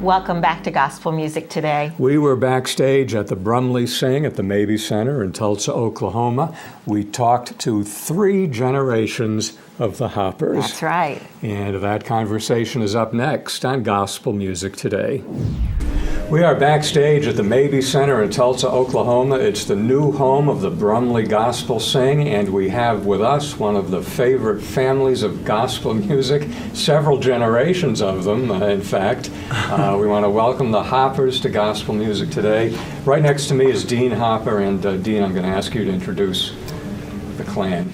Welcome back to Gospel Music Today. We were backstage at the Brumley Sing at the Mabee Center in Tulsa, Oklahoma. We talked to 3 generations of the Hoppers. That's right. And that conversation is up next on Gospel Music Today. We are backstage at the Mabee Center in Tulsa, Oklahoma. It's the new home of the Brumley Gospel Sing, and we have with us one of the favorite families of gospel music, several generations of them, in fact. We want to welcome the Hoppers to Gospel Music Today. Right next to me is Dean Hopper, and Dean, I'm going to ask you to introduce the clan.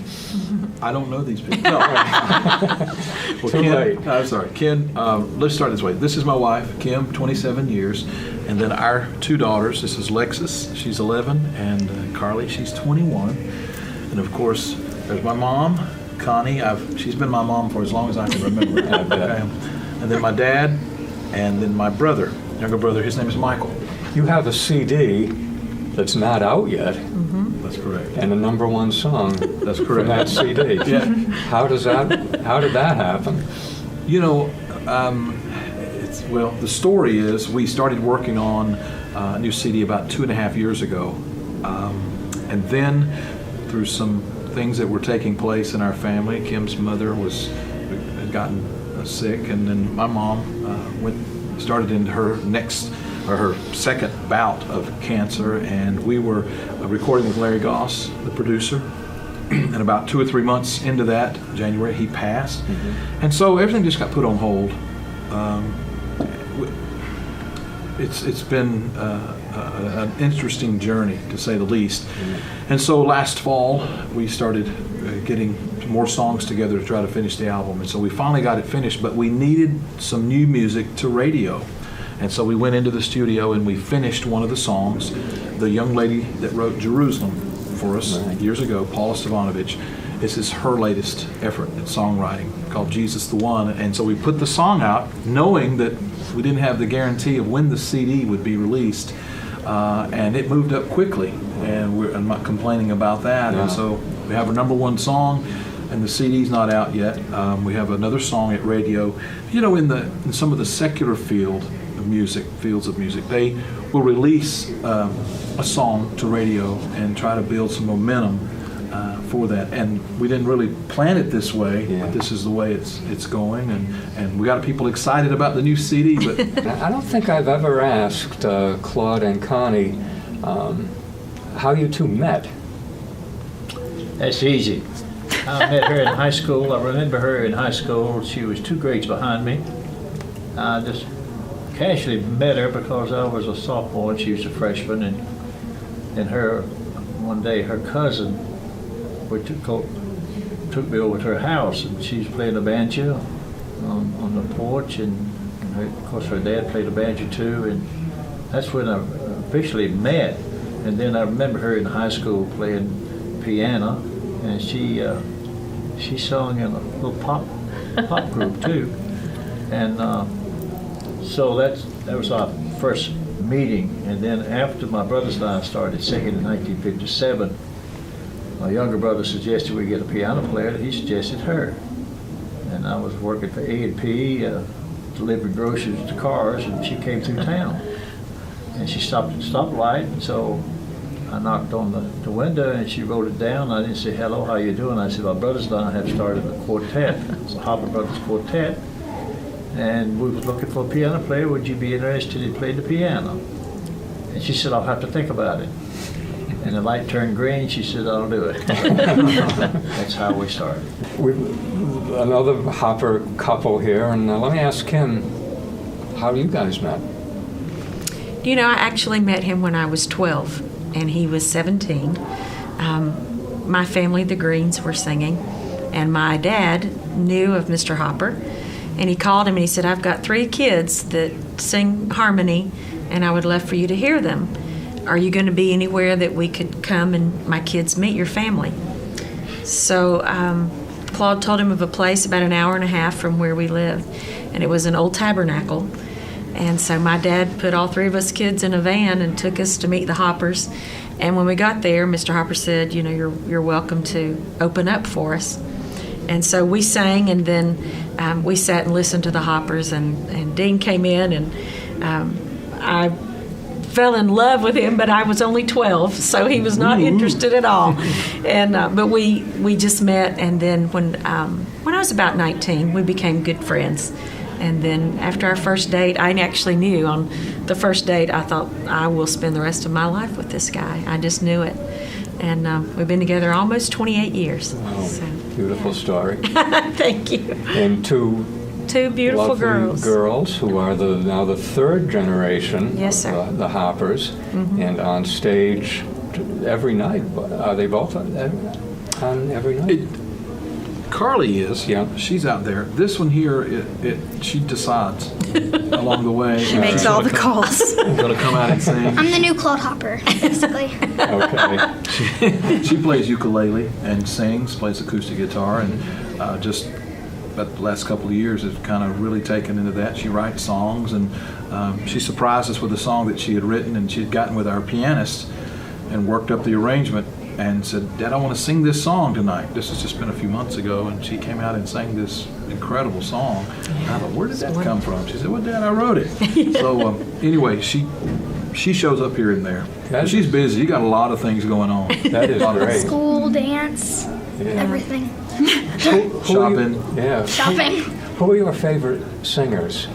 I don't know these people. No. Well, Too late. I'm sorry. Ken, let's start this way. This is my wife, Kim, 27 years. And then our 2 daughters. This is Lexus, she's 11, and Carly, she's 21. And of course, there's my mom, Connie. She's been my mom for as long as I can remember. Okay. And then my dad, and then my brother, younger brother, his name is Michael. You have a CD that's not out yet. That's correct. And a #1 song. That's correct. From that CD. Yeah. How did that happen? You know, the story is we started working on a new CD about 2.5 years ago. And then through some things that were taking place in our family, Kim's mother had gotten sick, and then my mom started into her second bout of cancer, and we were recording with Larry Goss, the producer. And about 2 or 3 months into that, January, he passed. And so everything just got put on hold. It's been an interesting journey, to say the least. And so last fall, we started getting more songs together to try to finish the album. And so we finally got it finished, but we needed some new music to radio. And so we went into the studio and we finished one of the songs. The young lady that wrote Jerusalem for us years ago, Paula Stavanovich, this is her latest effort at songwriting called Jesus the One. And so we put the song out knowing that we didn't have the guarantee of when the CD would be released. And it moved up quickly, and I'm not complaining about that. Yeah. And so we have our #1 song, and the CD's not out yet. We have another song at radio. You know, in some of the secular fields of music, they will release a song to radio and try to build some momentum for that. And we didn't really plan it this way, but this is the way it's going. And we got people excited about the new CD. But I don't think I've ever asked Claude and Connie how you two met. That's easy. I met her in high school. I remember her in high school. She was 2 grades behind me. I just casually met her because I was a sophomore and she was a freshman. And her, one day, her cousin took me over to her house, and she was playing the banjo on the porch, and of course her dad played the banjo too, and that's when I officially met. And then I remember her in high school playing piano, and she sang in a little pop group too, and so that was our first meeting. And then after my brothers and I started singing in 1957, my younger brother suggested we get a piano player, and he suggested her. And I was working for A&P, delivering groceries to cars, and she came through town. And she stopped at the stoplight, and so I knocked on the window, and she wrote it down. I didn't say, "Hello, how you doing?" I said, "My brothers and I have started a quartet." It's a Hopper Brothers Quartet. And we was looking for a piano player. Would you be interested in playing the piano? And she said, "I'll have to think about it." And the light turned green. She said, "I'll do it." That's how we started. Another Hopper couple here, and let me ask Kim, how you guys met? You know, I actually met him when I was 12, and he was 17. My family, the Greens, were singing, and my dad knew of Mr. Hopper, and he called him and he said, "I've got 3 kids that sing harmony, and I would love for you to hear them. Are you going to be anywhere that we could come and my kids meet your family?" So Claude told him of a place about an hour and a half from where we lived, and it was an old tabernacle. And so my dad put all 3 of us kids in a van and took us to meet the Hoppers. And when we got there, Mr. Hopper said, "You know, you're welcome to open up for us." And so we sang, and then we sat and listened to the Hoppers, and Dean came in, and I fell in love with him, but I was only 12, so he was not interested at all. And but we just met, and then when I was about 19, we became good friends. And then after our first date, I actually knew on the first date, I thought, I will spend the rest of my life with this guy. I just knew it. And we've been together almost 28 years. Wow, So. beautiful story. Thank you. And two Beautiful lovely girls. who are now the third generation Yes, sir. of the Hoppers, and on stage every night. Are they both on every night? Carly is. Yeah. She's out there. This one here, she decides along the way. She makes all the calls. Going to come out and sing. I'm the new Claude Hopper, basically. Okay. She plays ukulele and sings, plays acoustic guitar, and just about the last couple of years has kind of really taken into that. She writes songs, and she surprised us with a song that she had written, and she had gotten with our pianist and worked up the arrangement and said, Dad, I want to sing this song tonight. This has just been a few months ago, and she came out and sang this incredible song. And I thought, where did that come from? She said, well, Dad, I wrote it. So anyway, she shows up here and there. She's busy. You got a lot of things going on. That is great. School, dance, everything. Shopping. Yeah. Shopping. Who are your favorite singers?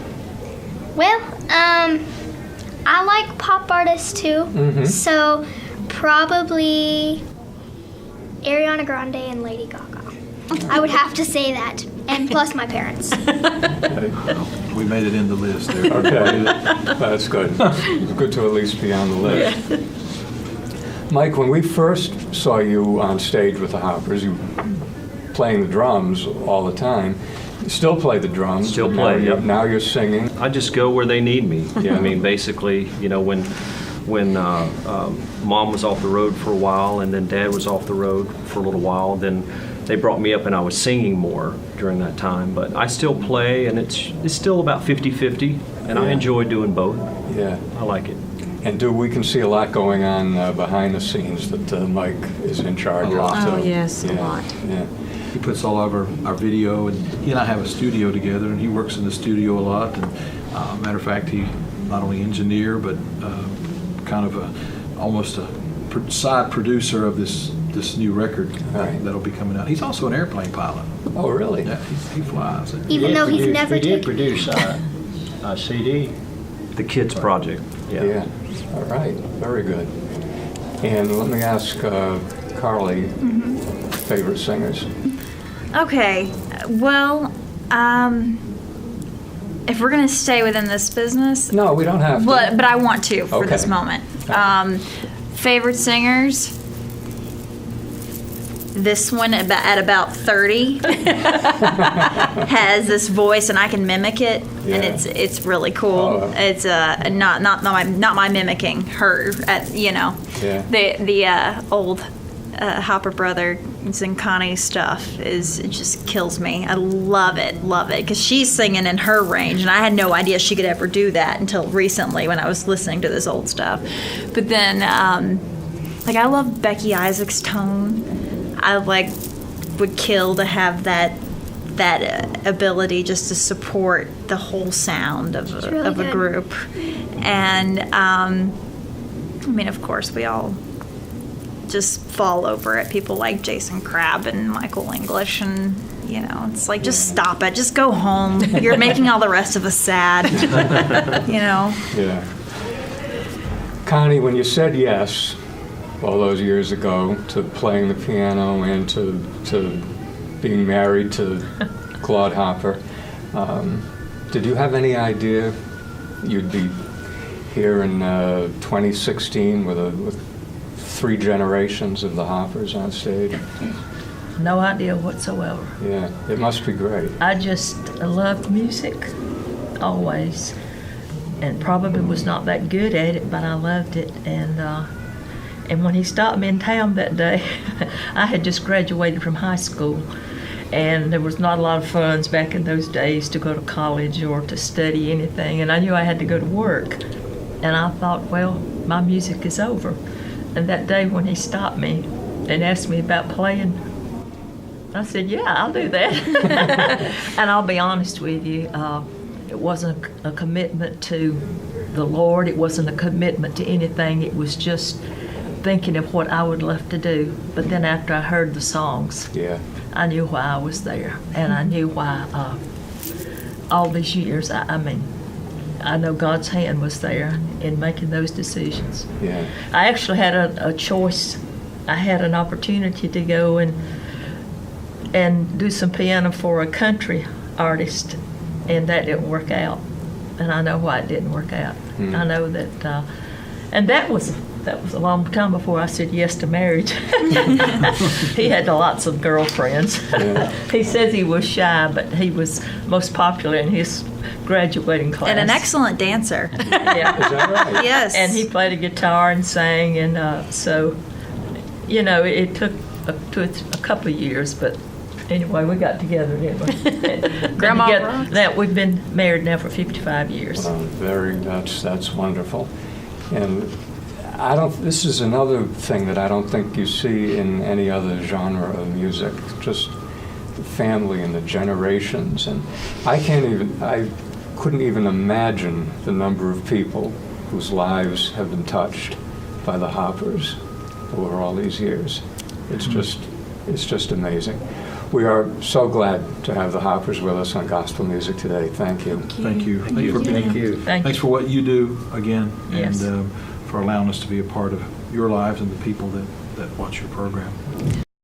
Well, I like pop artists too. So probably Ariana Grande and Lady Gaga. I would have to say that. And plus my parents. We made it in the list there. Okay, that's good. It's good to at least be on the list. Mike, when we first saw you on stage with the Hoppers, you playing the drums all the time. You still play the drums. Still but play, now, yep. Now you're singing. I just go where they need me. Yeah. I mean, basically, when Mom was off the road for a while and then Dad was off the road for a little while, then they brought me up and I was singing more during that time. But I still play, and it's still about 50-50, and I Yeah. enjoy doing both. Yeah. I like it. And we can see a lot going on behind the scenes that Mike is in charge of. A lot. Oh, too. yes, a lot. Yeah. He puts all of our video, and he and I have a studio together, and he works in the studio a lot. And matter of fact, he not only engineer, but kind of almost a side producer of this new record Right. that'll be coming out. He's also an airplane pilot. Oh, really? Yeah, he flies. Even though he's never He did taken. produce a CD. The Kids Project. Yeah. All right. Very good. And let me ask Carly, favorite singers. Okay, well, if we're gonna stay within this business, No, we don't have to. but I want to for this Okay. moment. Favorite singers. This one at about 30 has this voice, and I can mimic it, and Yeah. it's really cool. Oh. It's not my mimicking her. Yeah. The old Hopper brother Zincani stuff it just kills me. I love it, because she's singing in her range, and I had no idea she could ever do that until recently when I was listening to this old stuff. But then, I love Becky Isaac's tone. I would kill to have that ability just to support the whole sound of really a good. group. And of course, we all just fall over at people like Jason Crabb and Michael English, and it's like, just stop it, just go home. You're making all the rest of us sad. Yeah. Connie, when you said yes all those years ago to playing the piano and to being married to Claude Hopper, did you have any idea you'd be here in 2016 with 3 generations of the Hoppers on stage? No idea whatsoever. Yeah, it must be great. I just loved music, always, and probably was not that good at it, but I loved it. And when he stopped me in town that day, I had just graduated from high school, and there was not a lot of funds back in those days to go to college or to study anything, and I knew I had to go to work. And I thought, well, my music is over. And that day when he stopped me and asked me about playing, I said, yeah, I'll do that. And I'll be honest with you, it wasn't a commitment to the Lord. It wasn't a commitment to anything. It was just thinking of what I would love to do. But then after I heard the songs, Yeah. I knew why I was there, and I knew why all these years, I mean, I know God's hand was there in making those decisions. Yeah. I actually had a choice. I had an opportunity to go and do some piano for a country artist, and that didn't work out. And I know why it didn't work out. I know that, and that was a long time before I said yes to marriage. He had lots of girlfriends. Yeah. He says he was shy, but he was most popular in his graduating class. And an excellent dancer. Yeah. Is that right? Yes. And he played a guitar and sang, and so, you know, it took a couple of years, but anyway, we got together, didn't we? Grandma Been together- rocks. That we've been married now for 55 years. That's wonderful. And this is another thing that I don't think you see in any other genre of music, just the family and the generations. And I couldn't even imagine the number of people whose lives have been touched by the Hoppers over all these years. It's just amazing. We are so glad to have the Hoppers with us on Gospel Music today. Thank you. Thank you. Thank you for being Thank here. you. Thank Thanks you. for what you do again, Yes. and for allowing us to be a part of your lives and the people that watch your program.